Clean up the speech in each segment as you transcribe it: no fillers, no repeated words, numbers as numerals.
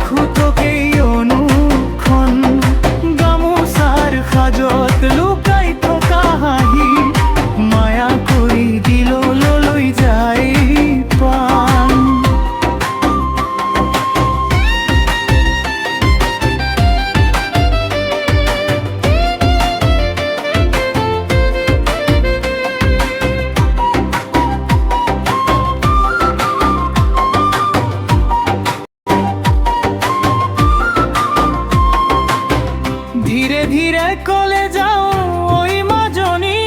খুতকেই অনুক্ষণ গামোচাৰ সাজত লুকাই থকা হাঁহি মায়া কৰি দিললৈ যায় প্ৰাণ। ধীরে ধীরে কলে যাও ওই মাজনী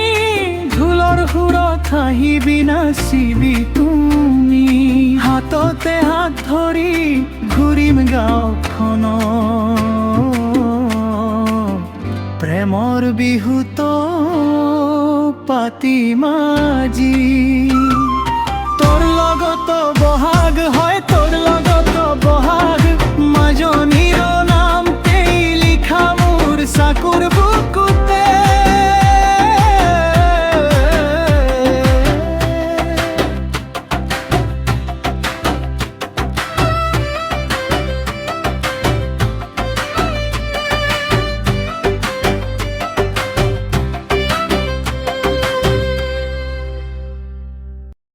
ঢোলৰ সুৰত হাঁহিবি নাচিবি তুমি হাততে হাত ধৰি ঘূৰিম গাঁওখন প্ৰেমৰ বিহুত পাতিম আজি তোৰ লগত বহাগ হয় তোৰ লগত বহাগ